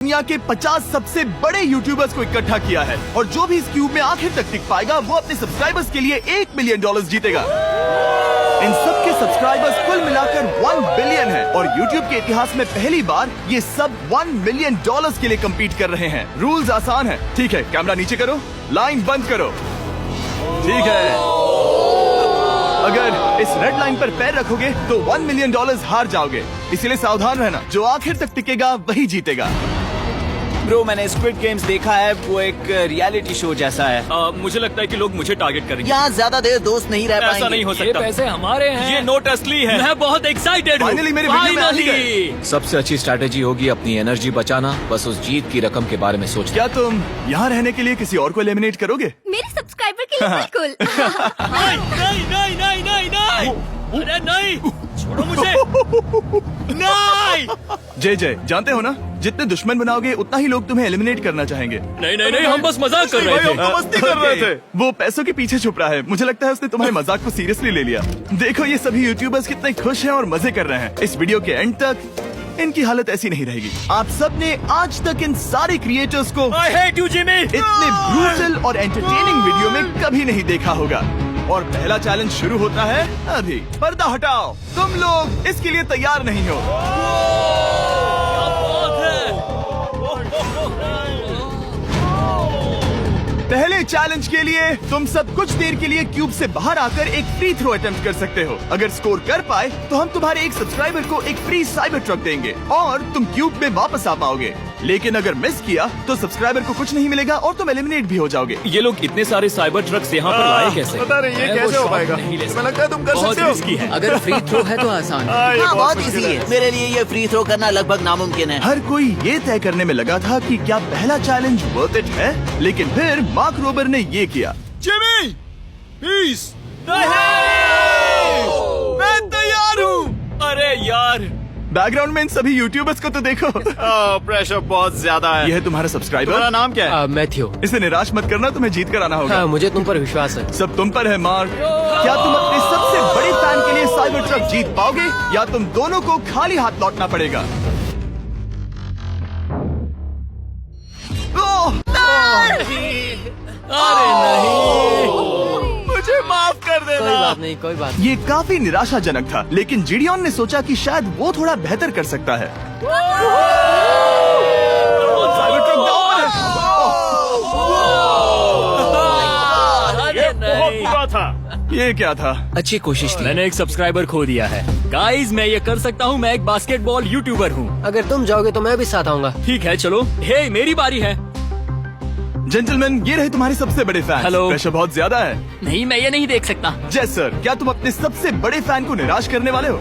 दुनिया के 50 सबसे बड़े यूट्यूबर्स को इकट्ठा किया है और जो भी इस क्यूब में आखिर तक टिक पाएगा वो अपने सब्सक्राइबर्स के लिए $1 मिलियन जीतेगा। इन सब के सब्सक्राइबर्स कुल मिलाकर 1 बिलियन है और YouTube के इतिहास में पहली बार ये सब $1 मिलियन के लिए कम्पीट कर रहे हैं। रूल्स आसान है, ठीक है? कैमरा नीचे करो, लाइन बंद करो, ठीक है? अगर इस रेड लाइन पर पैर रखोगे तो $1 मिलियन हार जाओगे, इसीलिए सावधान रहना। जो आखिर तक टिकेगा वही जीतेगा। ब्रो, मैंने स्क्विड गेम्स देखा है, वो एक रियलिटी शो जैसा है। मुझे लगता है कि लोग मुझे टारगेट करेंगे। यहाँ ज्यादा देर दोस्त नहीं रह पाएंगे। ऐसा नहीं हो ये सकता। पैसे हमारे हैं। ये नोट असली है। मैं बहुत एक्साइटेड हूँ। फाइनली मेरे वीडियो में आ ही गए। सबसे अच्छी स्ट्रैटेजी होगी अपनी एनर्जी बचाना, बस उस जीत की रकम के बारे में सोचना। क्या तुम यहाँ रहने के लिए किसी और को एलिमिनेट करोगे? मेरे सब्सक्राइबर के लिए बिल्कुल। नहीं। अरे नहीं, छोड़ो मुझे। नहीं। जय जानते हो ना, जितने दुश्मन बनाओगे उतना ही लोग तुम्हें एलिमिनेट करना चाहेंगे। नहीं, हम बस मजाक कर रहे थे। हम तो मस्ती कर रहे थे। वो पैसों के पीछे छुप रहा है। मुझे लगता है उसने तुम्हारे मजाक को सीरियसली ले लिया। देखो ये सभी यूट्यूबर्स कितने खुश हैं और मजे कर रहे हैं। इस वीडियो के एंड तक इनकी हालत ऐसी नहीं रहेगी। आप सब ने आज तक इन सारे क्रिएटर्स को I hate you, Jimmy। इतने ब्रूटल और एंटरटेनिंग वीडियो में कभी नहीं देखा होगा। और पहला चैलेंज शुरू होता है अभी। पर्दा हटाओ, तुम लोग इसके लिए तैयार नहीं हो। पहले चैलेंज के लिए तुम सब कुछ देर के लिए क्यूब से बाहर आकर एक फ्री थ्रो अटेम्प्ट कर सकते हो। अगर स्कोर कर पाए तो हम तुम्हारे एक सब्सक्राइबर को एक फ्री साइबर ट्रक देंगे और तुम क्यूब में वापस आ पाओगे। लेकिन अगर मिस किया तो सब्सक्राइबर को कुछ नहीं मिलेगा और तुम एलिमिनेट भी हो जाओगे। ये लोग इतने सारे साइबर ट्रक्स यहाँ पर लाए कैसे? पता नहीं ये कैसे हो पाएगा। मुझे लगता है तुम कर बहुत सकते हो। रिस्की है। अगर फ्री थ्रो है तो आसान है। हाँ, बहुत इजी है। मेरे लिए ये फ्री थ्रो करना लगभग नामुमकिन है। हर कोई ये तय करने में लगा था कि क्या पहला चैलेंज वर्थ इट है, लेकिन फिर मार्क रोबर ने ये किया। Jimmy, please. मैं तैयार हूँ। अरे यार, बैकग्राउंड में इन सभी यूट्यूबर्स को तो देखो। प्रेशर बहुत ज्यादा है। ये है तुम्हारा तुम्हारा सब्सक्राइबर। नाम क्या है? मैथ्यू। इसे निराश मत करना, तुम्हें जीत कर आना होगा। हाँ, मुझे तुम पर विश्वास है। सब तुम पर है मार्क। क्या तुम अपने सबसे बड़े फैन के लिए साइबर ट्रक जीत पाओगे या तुम दोनों को खाली हाथ लौटना पड़ेगा? ओह! अरे नहीं। मुझे माफ कर कोई देना। बात नहीं, कोई बात नहीं। ये काफी निराशाजनक था, लेकिन जिडियन ने सोचा कि शायद वो थोड़ा बेहतर कर सकता है। साइबर ट्रक डाउन है। अरे नहीं। ये क्या था? अच्छी कोशिश थी। मैंने एक सब्सक्राइबर खो दिया है। गाइस, मैं ये कर सकता हूँ। मैं एक बास्केटबॉल यूट्यूबर हूँ। अगर तुम जाओगे तो मैं भी साथ आऊंगा। ठीक है, चलो। हे, मेरी बारी है। जेंटलमैन, ये रहे तुम्हारे सबसे बड़े फैन। हेलो। प्रेशर बहुत ज्यादा है। नहीं, मैं ये नहीं देख सकता। जय सर, क्या तुम अपने सबसे बड़े फैन को निराश करने वाले हो?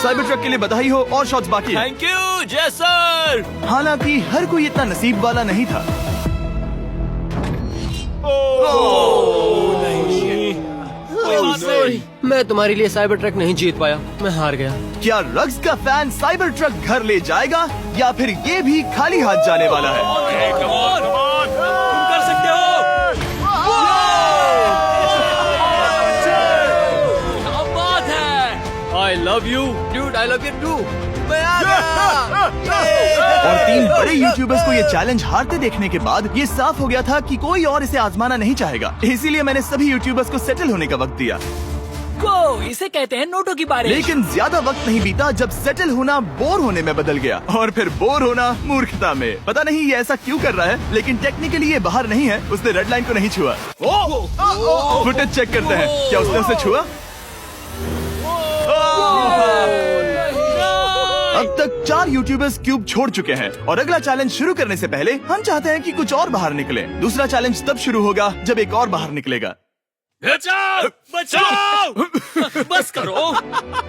साइबर ट्रक के लिए बधाई हो और शॉट्स बाकी है। थैंक यू जय सर। हालांकि हर कोई इतना नसीब वाला नहीं था। मैं तुम्हारे लिए साइबर ट्रक नहीं जीत पाया, मैं हार गया। क्या रग्स का फैन साइबर ट्रक घर ले जाएगा या फिर ये भी खाली हाथ जाने वाला है? तुम कर सकते हो। क्या बात है। I love you Dude, I love you too. और 3 बड़े यूट्यूबर्स को ये चैलेंज हारते देखने के बाद ये साफ हो गया था कि कोई और इसे आजमाना नहीं चाहेगा। इसीलिए मैंने सभी यूट्यूबर्स को सेटल होने का वक्त दिया। इसे कहते हैं नोटों की बारिश। लेकिन ज्यादा वक्त नहीं बीता जब सेटल होना बोर होने में बदल गया और फिर बोर होना मूर्खता में। पता नहीं ये ऐसा क्यों कर रहा है, लेकिन टेक्निकली ये बाहर नहीं है। उसने रेड लाइन को नहीं छुआ। फुटेज चेक करते हैं, क्या उसने उसे छुआ? अब तक 4 यूट्यूबर्स क्यूब छोड़ चुके हैं और अगला चैलेंज शुरू करने से पहले हम चाहते हैं कि कुछ और बाहर निकले। दूसरा चैलेंज तब शुरू होगा जब एक और बाहर निकलेगा। बचाओ, बचाओ। बस करो।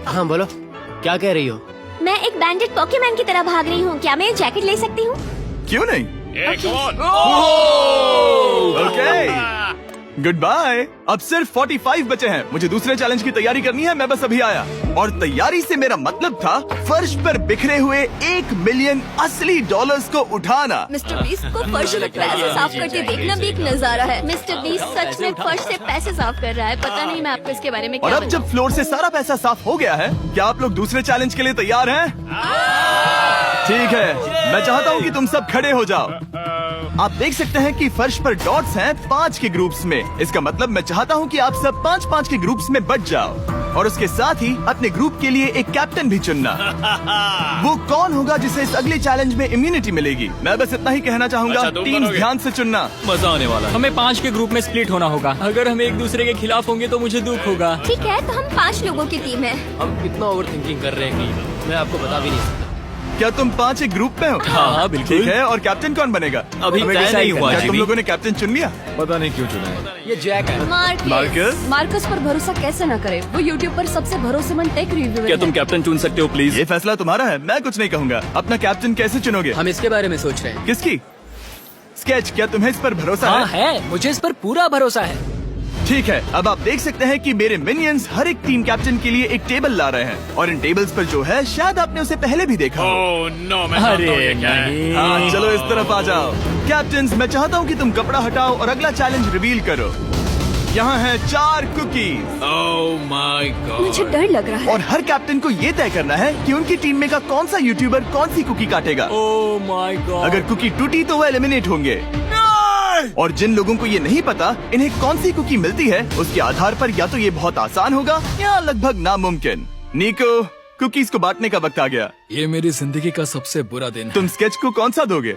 हाँ बोलो, क्या कह रही हो? मैं एक बैंडेड पॉकीमैन की तरह भाग रही हूँ। क्या मैं ये जैकेट ले सकती हूँ? क्यों नहीं? ओके। Goodbye. अब सिर्फ 45 बचे हैं। मुझे दूसरे चैलेंज की तैयारी करनी है। मैं बस अभी आया। और तैयारी से मेरा मतलब था फर्श पर बिखरे हुए 1 मिलियन असली डॉलर्स को उठाना। मिस्टर बीस्ट को फर्श से पैसे साफ करते देखना भी एक नजारा है। मिस्टर बीस्ट सच में फर्श से पैसे साफ कर रहा है। पता नहीं मैं आपको इसके बारे में और क्या अब जब फ्लोर से सारा पैसा साफ हो गया है, क्या आप लोग दूसरे चैलेंज के लिए तैयार हैं? ठीक है, मैं चाहता हूँ कि तुम सब खड़े हो जाओ। आप देख सकते हैं कि फर्श पर डॉट्स हैं 5 के ग्रुप्स में। इसका मतलब मैं चाहता हूँ कि आप सब 5-5 के ग्रुप्स में बट जाओ और उसके साथ ही अपने ग्रुप के लिए एक कैप्टन भी चुनना। वो कौन होगा जिसे इस अगले चैलेंज में इम्यूनिटी मिलेगी? मैं बस इतना ही कहना चाहूंगा, अच्छा, तुम टीम्स करोगे? ध्यान से चुनना। मजा आने वाला है। हमें 5 के ग्रुप में स्प्लिट होना होगा। अगर हम एक दूसरे के खिलाफ होंगे तो मुझे दुख होगा। ठीक है, तो हम 5 लोगों की टीम है। हम कितना ओवर थिंकिंग कर रहे हैं कि मैं आपको बता भी नहीं सकता। क्या तुम 5 एक ग्रुप में हो? हाँ, बिल्कुल। ठीक है, और कैप्टन कौन बनेगा? अभी हमें तय decide नहीं हुआ, करना है। क्या तुम जीवी। लोगों ने कैप्टन चुन लिया? पता नहीं क्यों चुना है। ये जैक है। मार्कस? मार्कस पर भरोसा कैसे न करे? वो यूट्यूब पर सबसे भरोसेमंद टेक रिव्यूअर क्या है। तुम कैप्टन चुन सकते हो प्लीज? ये फैसला तुम्हारा है, मैं कुछ नहीं कहूँगा। अपना कैप्टन कैसे चुनोगे? हम इसके बारे में सोच रहे हैं। किसकी? स्केच, क्या तुम्हें इस पर भरोसा हाँ है? है, मुझे इस पर पूरा भरोसा है। ठीक है, अब आप देख सकते हैं कि मेरे मिनियंस हर एक टीम कैप्टन के लिए एक टेबल ला रहे हैं और इन टेबल्स पर जो है शायद आपने उसे पहले भी देखा हो। अरे नहीं। हाँ, चलो इस तरफ आ जाओ। कैप्टन्स, मैं चाहता हूँ कि तुम कपड़ा हटाओ और अगला चैलेंज रिवील करो। यहाँ है 4 कुकीज मुझे डर लग रहा है। और हर कैप्टन को ये तय करना है कि उनकी टीम में का कौन सा यूट्यूबर कौन सी कुकी काटेगा। Oh my God. अगर कुकी टूटी तो वो एलिमिनेट होंगे और जिन लोगों को ये नहीं पता इन्हें कौन सी कुकी मिलती है, उसके आधार पर या तो ये बहुत आसान होगा या लगभग नामुमकिन। निको, कुकीज को बांटने का वक्त आ गया। ये मेरी जिंदगी का सबसे बुरा दिन है। तुम स्केच को कौन सा दोगे?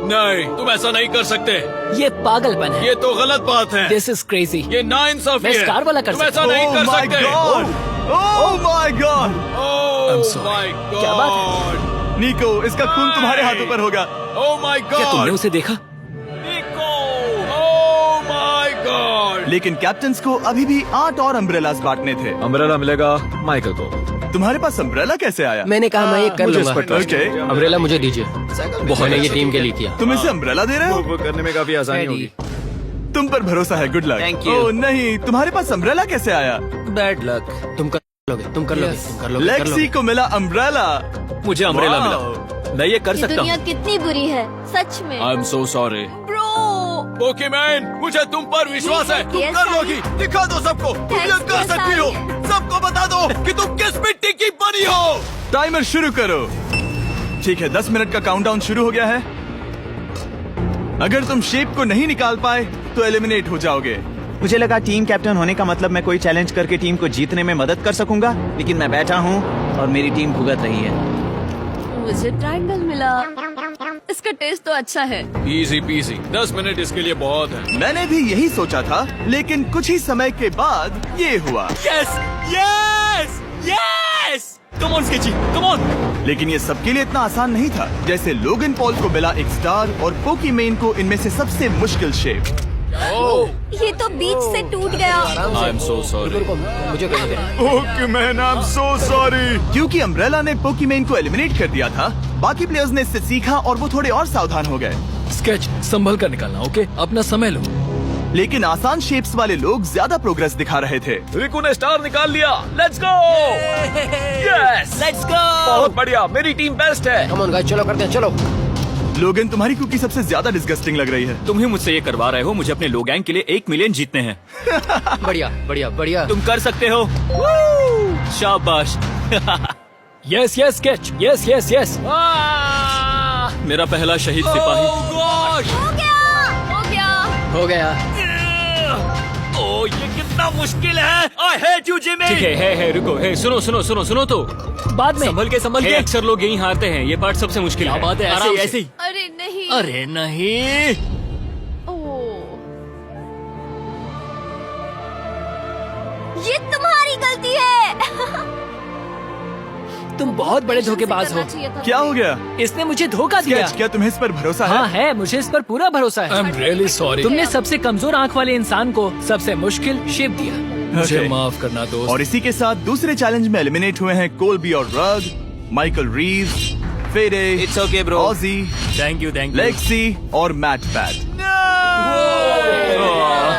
नहीं, तुम ऐसा नहीं कर सकते। ये पागलपन है। ये तो गलत बात है। This is crazy. ये नाइंसाफी मैं है। स्टार वाला कर तुम ऐसा सकता नहीं Oh कर my सकते। God! Oh my God! Oh my God! क्या बात निको, इसका खून तुम्हारे हाथों पर होगा। Oh my God! क्या तुमने उसे देखा? निको! Oh my God! लेकिन कैप्टन्स को अभी भी 8 और अम्ब्रेलास बांटने थे। अम्ब्रेला मिलेगा माइकल को। तुम्हारे पास अम्ब्रेला कैसे आया? मैंने कहा मैं ये कर मुझे इस लूंगा। पर trust ओके, अम्ब्रेला मुझे दीजिए। मैंने ये टीम के लिए किया। तुम इसे अम्ब्रेला दे रहे हो? वो करने में काफी आसानी होगी। तुम पर भरोसा है, गुड लक। Thank you. ओह नहीं, तुम्हारे पास अम्ब्रेला कैसे आया? Bad luck. तुम कर लोगे, तुम कर लोगे, तुम कर लोगे, कर लेक्सी लोगे। को मिला अम्ब्रेला। मुझे अम्ब्रेला Wow! मिला। मैं ये कर ये सकता दुनिया हूँ। कितनी बुरी है, सच में। I am so sorry. Bro, Pokemon, मुझे तुम पर विश्वास है। तुम Yes, कर sir. लोगी। दिखा दो सबको। तुम ये Thanks, कर sir. सकती हो। सबको बता दो कि तुम किस मिट्टी की बनी हो। टाइमर शुरू करो। ठीक है, 10 मिनट का काउंटडाउन शुरू हो गया है। अगर तुम शेप को नहीं निकाल पाए तो एलिमिनेट हो जाओगे। मुझे लगा टीम कैप्टन होने का मतलब मैं कोई चैलेंज करके टीम को जीतने में मदद कर सकूंगा, लेकिन मैं बैठा हूँ और मेरी टीम भुगत रही है। मुझे ट्रायंगल मिला। इसका टेस्ट तो अच्छा है। Easy PC. 10 मिनट इसके लिए बहुत है। मैंने भी यही सोचा था, लेकिन कुछ ही समय के बाद ये हुआ। Yes yes yes. Come on sketchy, come on. लेकिन ये सबके लिए इतना आसान नहीं था। जैसे लोगन पॉल को मिला एक स्टार और पोकीमेन को इनमें से सबसे मुश्किल शेप। ये तो बीच से टूट गया। आई एम सो सॉरी। रुको, मुझे करने दे। पोकीमेन, आई एम सो सॉरी। क्योंकि अम्ब्रेला ने पोकीमेन को एलिमिनेट कर दिया था, बाकी प्लेयर्स ने इससे सीखा और वो थोड़े और सावधान हो गए। स्केच संभल कर निकालना, ओके? अपना समय लो। लेकिन आसान शेप्स वाले लोग ज्यादा प्रोग्रेस दिखा रहे थे। रिकू ने स्टार निकाल लिया। Let's go. Yes, let's go. बहुत बढ़िया। मेरी टीम बेस्ट है। कम ऑन गाइस, चलो करते हैं, चलो। लोगन, तुम्हारी कुकी सबसे ज्यादा डिस्गस्टिंग लग रही है। तुम ही मुझसे ये करवा रहे हो। मुझे अपने लो गैंग के लिए 1 मिलियन जीतने हैं। बढ़िया, बढ़िया, बढ़िया। तुम कर सकते हो। शाबाश। Yes yes sketch. Yes yes yes. मेरा पहला शहीद सिपाही। हो गया, हो गया। हो गया। ओ, ये कितना मुश्किल है। I hate you Jimmy. ठीक है, रुको, सुनो सुनो सुनो सुनो तो बाद में संभल के अक्सर लोग यही हारते हैं। ये पार्ट सबसे मुश्किल है। बात है, ऐसे आराम ही, से। ऐसे ही। अरे नहीं। अरे नहीं। ओह, ये तुम्हारी गलती है। तुम बहुत बड़े धोखेबाज हो। करना चाहिए था। क्या हो गया? इसने मुझे धोखा दिया। स्केच, क्या तुम्हें इस पर भरोसा हाँ है? है, मुझे इस पर पूरा भरोसा आई है। Am really sorry. तुमने सबसे कमजोर आंख वाले इंसान को सबसे मुश्किल शेप दिया। मुझे Okay. माफ करना दोस्त। और इसी के साथ दूसरे चैलेंज में एलिमिनेट हुए हैं कोलबी और रग, माइकल रीव्स, फेरे, It's okay, bro. ऑजी, थैंक यू लेक्सी और मैट पैट।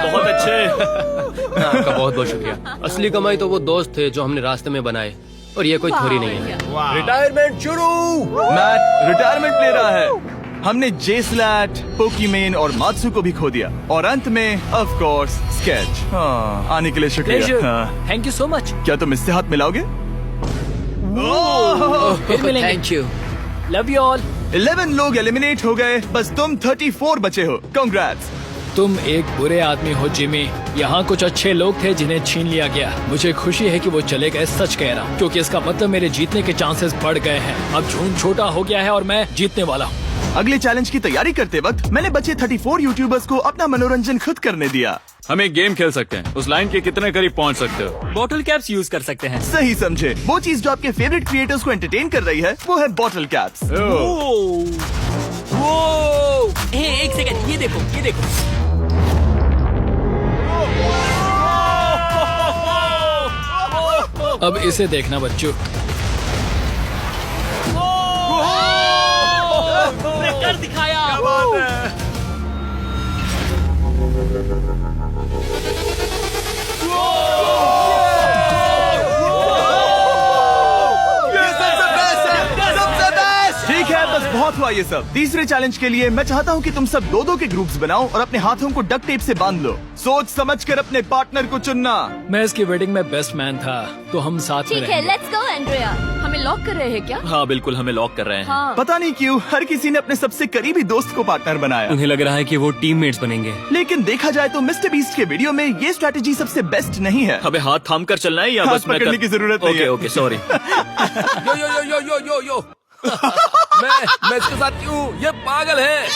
बहुत अच्छे। आपका बहुत बहुत शुक्रिया। असली कमाई तो वो दोस्त थे जो हमने रास्ते में बनाए, और ये कोई थोड़ी नहीं है। रिटायरमेंट शुरू। मैट रिटायरमेंट ले रहा है। हमने जेस्लैट, पोकीमेन और मात्सु को भी खो दिया, और अंत में ऑफ कोर्स स्केच। हाँ, आने के लिए शुक्रिया। हाँ। Thank you so much. क्या तुम इससे हाथ मिलाओगे? फिर मिलेंगे। Thank you. Love you all. 11 लोग एलिमिनेट हो गए, बस तुम 34 बचे हो। कांग्रेट्स। तुम एक बुरे आदमी हो जिमी। यहाँ कुछ अच्छे लोग थे जिन्हें छीन लिया गया। मुझे खुशी है कि वो चले गए, सच कह रहा हूँ, क्योंकि इसका मतलब मेरे जीतने के चांसेस बढ़ गए हैं। अब झूठ छोटा हो गया है और मैं जीतने वाला हूँ। अगले चैलेंज की तैयारी करते वक्त मैंने बचे 34 यूट्यूबर्स को अपना मनोरंजन खुद करने दिया। हम एक गेम खेल सकते हैं। उस लाइन के कितने करीब पहुंच सकते हो? बॉटल कैप्स यूज कर सकते हैं। सही समझे। वो चीज जो आपके फेवरेट क्रिएटर्स को एंटरटेन कर रही है वो है बॉटल कैप्स। एक सेकंड, ये देखो, ये देखो। अब इसे देखना बच्चों। कर दिखाया। ठीक है, बस बहुत हुआ ये सब। तीसरे चैलेंज के लिए मैं चाहता हूँ कि तुम सब दो के ग्रुप्स बनाओ और अपने हाथों को डक्ट टेप से बांध लो। सोच समझकर अपने पार्टनर को चुनना। मैं इसकी वेडिंग में बेस्ट मैन था, तो हम साथ में ठीक है, रहेंगे। Let's go Andrea. हमें लॉक कर रहे हैं क्या? हाँ बिल्कुल, हमें लॉक कर रहे हैं। हाँ। पता नहीं क्यों हर किसी ने अपने सबसे करीबी दोस्त को पार्टनर बनाया। उन्हें लग रहा है कि वो टीममेट्स बनेंगे। लेकिन देखा जाए तो मिस्टर बीस्ट के वीडियो में ये स्ट्रेटेजी सबसे बेस्ट नहीं है। हमें हाथ थाम कर चलना है या हाथ बस मैं पकड़ने की जरूरत नहीं है। Okay, sorry. यो यो यो यो यो यो यो मैं इसके साथ क्यों? ये पागल है।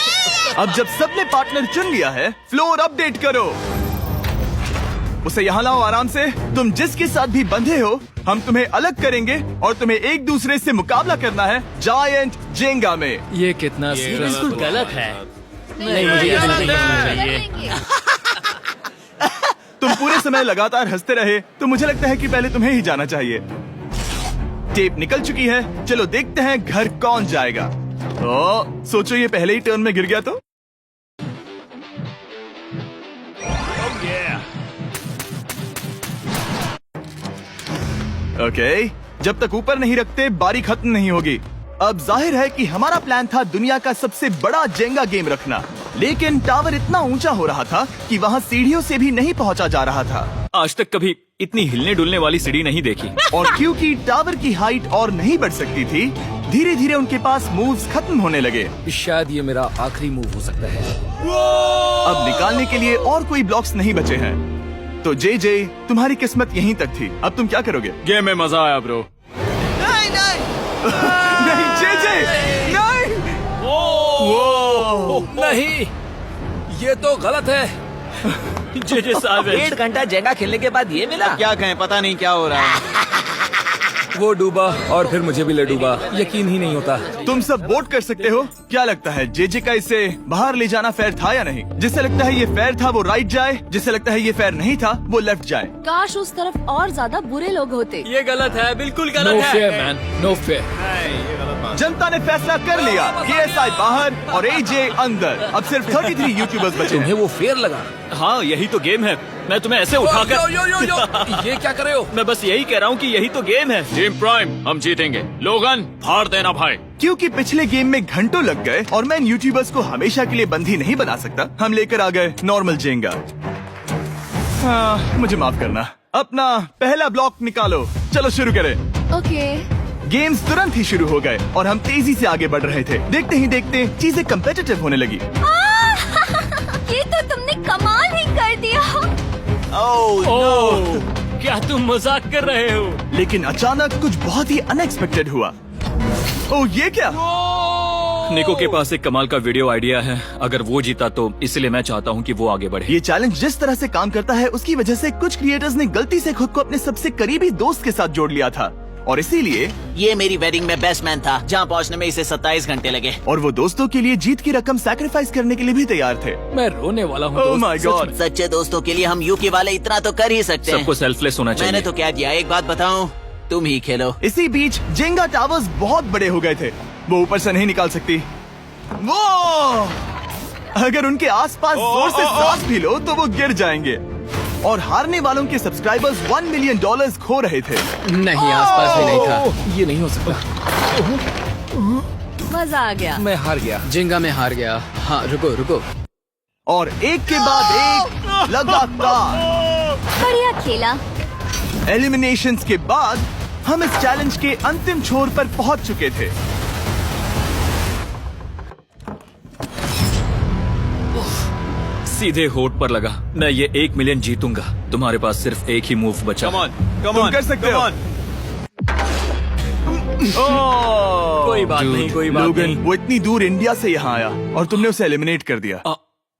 अब जब सबने पार्टनर चुन लिया है, फ्लोर अपडेट करो। उसे यहाँ लाओ आराम से। तुम जिसके साथ भी बंधे हो, हम तुम्हें अलग करेंगे और तुम्हें एक दूसरे से मुकाबला करना है जायंट जेंगा में। ये कितना बिल्कुल गलत है। नहीं, मुझे ये नहीं करना चाहिए। तुम पूरे समय लगातार हंसते रहे, तो मुझे लगता है कि पहले तुम्हें ही जाना चाहिए। टेप निकल चुकी है, चलो देखते हैं घर कौन जाएगा। सोचो ये पहले ही टर्न में गिर गया तो। ओके, जब तक ऊपर नहीं रखते बारी खत्म नहीं होगी। अब जाहिर है कि हमारा प्लान था दुनिया का सबसे बड़ा जेंगा गेम रखना, लेकिन टावर इतना ऊंचा हो रहा था कि वहाँ सीढ़ियों से भी नहीं पहुँचा जा रहा था। आज तक कभी इतनी हिलने डुलने वाली सीढ़ी नहीं देखी। और क्योंकि टावर की हाइट और नहीं बढ़ सकती थी, धीरे धीरे उनके पास मूव्स खत्म होने लगे। शायद ये मेरा आखिरी मूव हो सकता है। अब निकालने के लिए और कोई ब्लॉक्स नहीं बचे हैं। तो जे तुम्हारी किस्मत यहीं तक थी। अब तुम क्या करोगे? गेम में मजा आया ब्रो। नहीं जे नहीं। वो नहीं, ये तो गलत है। जे साहब, 1.5 घंटा जेंगा खेलने के बाद ये मिला। क्या कहें, पता नहीं क्या हो रहा है। वो डूबा और फिर मुझे भी ले डूबा। यकीन ही नहीं होता। तुम सब वोट कर सकते हो। क्या लगता है जे का इसे बाहर ले जाना फेयर था या नहीं? जिसे लगता है ये फेयर था वो राइट जाए, जिसे लगता है ये फेयर नहीं था वो लेफ्ट जाए। काश उस तरफ और ज्यादा बुरे लोग होते। ये गलत है, बिल्कुल नो गलत है। Fair man, no fair. जनता ने फैसला कर लिया। KSI बाहर और AJ अंदर। अब सिर्फ 33 यूट्यूबर्स बचे हैं। तुम्हें वो फेयर लगा? हाँ, यही तो गेम है। मैं तुम्हें ऐसे उठाकर यो यो यो यो ये क्या कर रहे हो? मैं बस यही कह रहा हूँ कि यही तो गेम है। टीम प्राइम, हम जीतेंगे। लोगन, फाड़ देना भाई। क्योंकि पिछले गेम में घंटों लग गए और मैं इन यूट्यूबर्स को हमेशा के लिए बंदी नहीं बना सकता, हम लेकर आ गए नॉर्मल जेंगा। मुझे माफ करना। अपना पहला ब्लॉक निकालो। चलो शुरू करें। ओके। गेम्स तुरंत ही शुरू हो गए और हम तेजी से आगे बढ़ रहे थे। देखते ही देखते चीजें कम्पिटिटिव होने लगी। ये तो तुमने कमाल ही कर दिया। ओह, क्या तुम मजाक कर रहे हो? लेकिन अचानक कुछ बहुत ही अनएक्सपेक्टेड हुआ। ओह, ये क्या? निको के पास एक कमाल का वीडियो आइडिया है। अगर वो जीता तो इसलिए मैं चाहता हूँ कि वो आगे बढ़े। ये चैलेंज जिस तरह से काम करता है उसकी वजह से कुछ क्रिएटर्स ने गलती से खुद को अपने सबसे करीबी दोस्त के साथ जोड़ लिया था, और इसीलिए ये मेरी वेडिंग में बेस्ट मैन था, जहाँ पहुँचने में इसे 27 घंटे लगे। और वो दोस्तों के लिए जीत की रकम सैक्रिफाइस करने के लिए भी तैयार थे। मैं रोने वाला हूँ। ओह दोस्त, माय सच गॉड। में। सच्चे दोस्तों के लिए हम यूके वाले इतना तो कर ही सकते हैं। सबको सेल्फलेस होना चाहिए। मैंने तो क्या दिया, एक बात बताऊं, तुम ही खेलो। इसी बीच जेंगा टावर्स बहुत बड़े हो गए थे। वो ऊपर से नहीं निकाल सकती। वो अगर उनके आसपास जोर से सांस भी लो तो वो गिर जाएंगे। और हारने वालों के सब्सक्राइबर्स $1 मिलियन खो रहे थे। नहीं, आसपास भी नहीं था। ये नहीं हो सकता। मजा आ गया। मैं हार गया। जिंगा में हार गया। हाँ, रुको रुको। और एक के बाद एक लगातार बढ़िया खेला। एलिमिनेशंस के बाद हम इस चैलेंज के अंतिम छोर पर पहुंच चुके थे। सीधे होठ पर लगा। मैं ये 1 मिलियन जीतूंगा। तुम्हारे पास सिर्फ एक ही मूव बचा। तुम कर सकते हो। कोई बात नहीं, कोई बात लोगन, नहीं। वो इतनी दूर इंडिया से यहाँ आया और तुमने उसे एलिमिनेट कर दिया।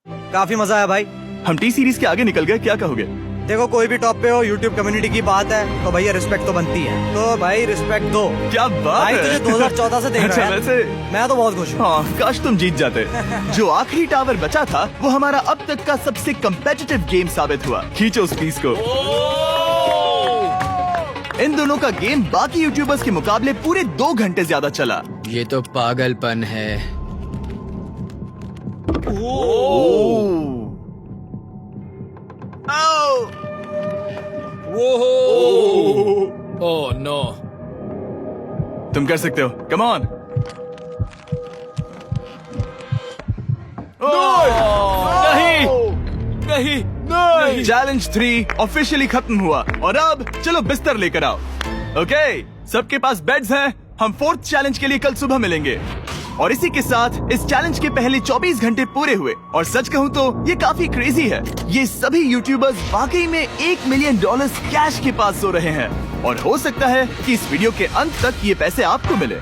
काफी मजा आया भाई। हम टी सीरीज के आगे निकल गए, क्या कहोगे? देखो, कोई भी टॉप पे हो, यूट्यूब कम्युनिटी की बात है तो भैया रिस्पेक्ट तो बनती है। तो भाई रिस्पेक्ट दो। क्या बात भाई है। तुझे 2014 से देख रहा अच्छा, है। वैसे मैं तो बहुत खुश हूँ। हाँ, काश तुम जीत जाते। जो आखिरी टावर बचा था वो हमारा अब तक का सबसे कम्पेटिटिव गेम साबित हुआ। खींचो उस पीस को। इन दोनों का गेम बाकी यूट्यूबर्स के मुकाबले पूरे 2 घंटे ज्यादा चला। ये तो पागलपन है। Oh no. तुम कर सकते हो, कम ऑन। नहीं। चैलेंज 3 ऑफिशियली खत्म हुआ और अब चलो बिस्तर लेकर आओ। ओके, सबके पास बेड्स हैं। हम 4th चैलेंज के लिए कल सुबह मिलेंगे। और इसी के साथ इस चैलेंज के पहले 24 घंटे पूरे हुए। और सच कहूँ तो ये काफी क्रेजी है। ये सभी यूट्यूबर्स वाकई में $1 मिलियन कैश के पास सो रहे हैं। और हो सकता है कि इस वीडियो के अंत तक ये पैसे आपको मिले।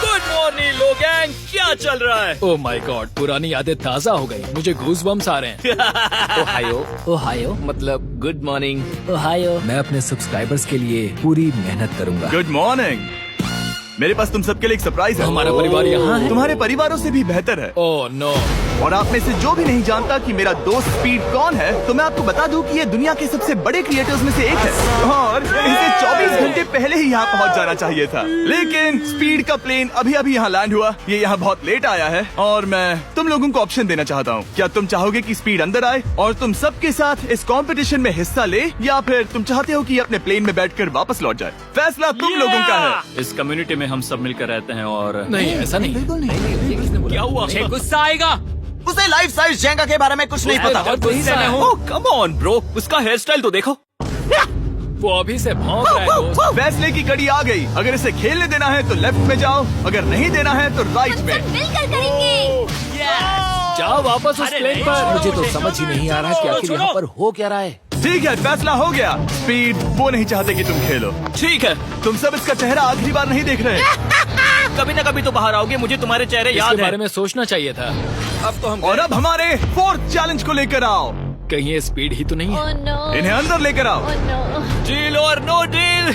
गुड मॉर्निंग लोगैंग, क्या चल रहा है? ओह माय गॉड, पुरानी यादें ताजा हो गई। मुझे गूज़बम्प्स आ रहे हैं। ओहायो। ओहायो मतलब गुड मॉर्निंग। ओहायो। मैं अपने सब्सक्राइबर्स के लिए पूरी मेहनत करूंगा। Good morning. मेरे पास तुम सबके लिए एक सरप्राइज है। हमारा परिवार यहाँ है। तुम्हारे परिवारों से भी बेहतर है। Oh no. और आप में से जो भी नहीं जानता कि मेरा दोस्त स्पीड कौन है, तो मैं आपको बता दूं कि ये दुनिया के सबसे बड़े क्रिएटर्स में से एक है। और इसे 24 घंटे पहले ही यहाँ पहुँच जाना चाहिए था। लेकिन स्पीड का प्लेन अभी अभी यहाँ लैंड हुआ। ये यहाँ बहुत लेट आया है और मैं तुम लोगों को ऑप्शन देना चाहता हूँ। क्या तुम चाहोगे कि स्पीड अंदर आए और तुम सबके साथ इस कंपटीशन में हिस्सा ले, या फिर तुम चाहते हो कि अपने प्लेन में बैठकर वापस लौट जाए? फैसला तुम लोगों का है। इस कम्युनिटी में हम सब मिलकर रहते हैं और नहीं, ऐसा नहीं। क्या हुआ? मुझे गुस्सा आएगा। उसे लाइफ साइज जेंगा के बारे में कुछ नहीं पता। बहुत गुस्सा है। ओह कम ऑन ब्रो, उसका हेयर स्टाइल तो देखो। वो अभी से भौंक रहा है दोस्त। फैसले की कड़ी आ गई। अगर इसे खेलने देना है तो लेफ्ट में जाओ, अगर नहीं देना है तो राइट में। मिलकर करेंगे। जाओ वापस उस प्लेन पर। मुझे तो समझ ही नहीं आ रहा कि आखिर यहाँ पर हो क्या रहा है। ठीक है, फैसला हो गया। स्पीड वो नहीं चाहते कि तुम खेलो। ठीक है, तुम सब इसका चेहरा आखिरी बार नहीं देख रहे। कभी ना कभी तो बाहर आओगे, मुझे तुम्हारे चेहरे याद इसके है। बारे में सोचना चाहिए था। अब तो हम और अब हमारे 4th चैलेंज को लेकर आओ। कहीं ये स्पीड ही तो नहीं है। Oh no. इन्हें अंदर लेकर आओ। Oh no. डील और नो डील।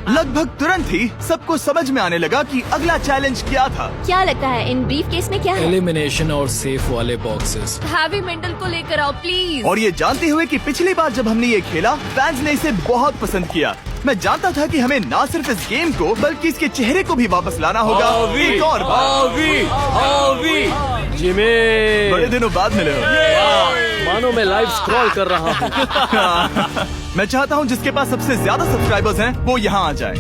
लगभग तुरंत ही सबको समझ में आने लगा कि अगला चैलेंज क्या था। क्या लगता है इन ब्रीफ केस में क्या है? एलिमिनेशन और सेफ वाले बॉक्सेस। हैवी मेंटल को लेकर आओ प्लीज। और ये जानते हुए कि पिछली बार जब हमने ये खेला, फैंस ने इसे बहुत पसंद किया। मैं जानता था कि हमें ना सिर्फ इस गेम को बल्कि इसके चेहरे को भी वापस लाना होगा। एक और बार। जिमी, बड़े दिनों बाद मिले हो। मानो मैं लाइव स्क्रॉल कर रहा हूँ। मैं चाहता हूँ जिसके पास सबसे ज्यादा सब्सक्राइबर्स हैं वो यहाँ आ जाए।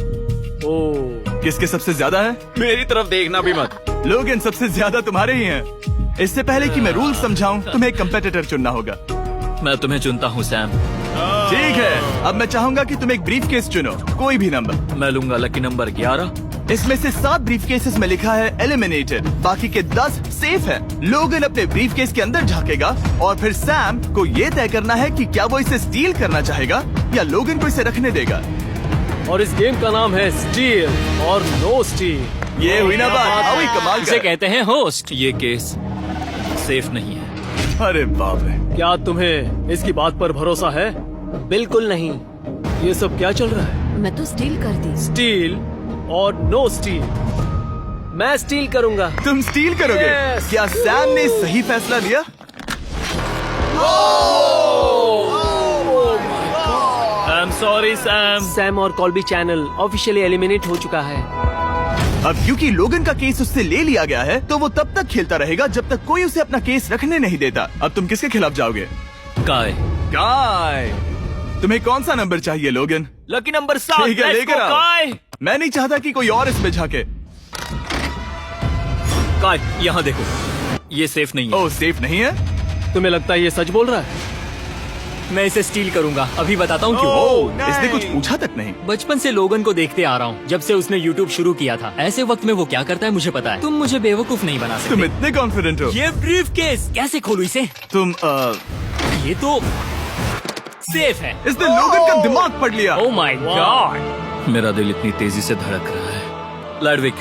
ओह, किसके सबसे ज्यादा है? मेरी तरफ देखना भी मत। लोग इन सबसे ज्यादा तुम्हारे ही हैं। इससे पहले कि मैं रूल समझाऊं, तुम्हें एक कंपेटिटर चुनना होगा। मैं तुम्हें चुनता हूँ सैम। ठीक है, अब मैं चाहूंगा कि तुम एक ब्रीफ केस चुनो, कोई भी नंबर। मैं लूंगा लकी नंबर 11। इसमें से 7 ब्रीफ केसेस में लिखा है एलिमिनेटेड, बाकी के 10 सेफ है। लोगन अपने ब्रीफ केस के अंदर झांकेगा और फिर सैम को ये तय करना है कि क्या वो इसे स्टील करना चाहेगा या लोगन को इसे रखने देगा। और इस गेम का नाम है स्टील और नो स्टील। ये हुई ना बात, हाउ ही कमाल इसे का। कहते हैं होस्ट। ये केस सेफ नहीं है। अरे बाप रे। क्या तुम्हें इसकी बात पर भरोसा है? बिल्कुल नहीं। ये सब क्या चल रहा है? मैं तो स्टील कर दी। स्टील और नो स्टील। मैं स्टील करूंगा। तुम स्टील करोगे? Yes. क्या सैम ने सही फैसला लिया? I am sorry Sam. Sam और कॉल्बी चैनल ऑफिशियली एलिमिनेट हो चुका है। अब क्योंकि लोगन का केस उससे ले लिया गया है तो वो तब तक खेलता रहेगा जब तक कोई उसे अपना केस रखने नहीं देता। अब तुम किसके खिलाफ जाओगे? काय। काय। तुम्हें कौन सा नंबर चाहिए लोगन? Lucky number 7। ठीक है, लेकर आओ। काय। मैं नहीं चाहता कि कोई और इसमें झांके। काय, यहाँ देखो, ये सेफ नहीं है। ओह, सेफ नहीं है? तुम्हें लगता है ये सच बोल रहा है? मैं इसे स्टील करूंगा, अभी बताता हूँ क्यों। ओह, इसने कुछ पूछा तक नहीं। बचपन से लोगन को देखते आ रहा हूँ, जब से उसने YouTube शुरू किया था। ऐसे वक्त में वो क्या करता है मुझे पता है। तुम मुझे बेवकूफ नहीं बना तुम सकते। इतने कॉन्फिडेंट हो? ये ब्रीफ केस कैसे खोलूं इसे? तुम ये तो सेफ है। इसने लोगन का दिमाग पढ़ लिया। Oh my God. मेरा दिल इतनी तेजी से धड़क रहा है। लैडविक,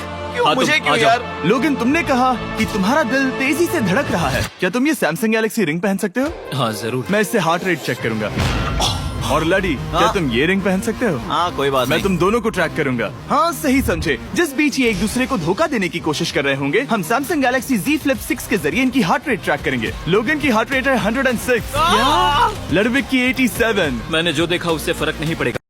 हाँ, मुझे तुम क्यों आ जाओ। यार? लोगन, तुमने कहा कि तुम्हारा दिल तेजी से धड़क रहा है। क्या तुम ये सैमसंग गैलेक्सी रिंग पहन सकते हो? हाँ जरूर। मैं इससे हार्ट रेट चेक करूंगा। और लड़ी, क्या तुम ये रिंग पहन सकते हो? हाँ, कोई बात मैं नहीं। तुम दोनों को ट्रैक करूंगा। हाँ, सही समझे। जिस बीच ये एक दूसरे को धोखा देने की कोशिश कर रहे होंगे, हम सैमसंग गैलेक्सी Z Flip 6 के जरिए इनकी हार्ट रेट ट्रैक करेंगे। लोगन की हार्ट रेट है 106, लड़विक की 87। मैंने जो देखा उससे फर्क नहीं पड़ेगा।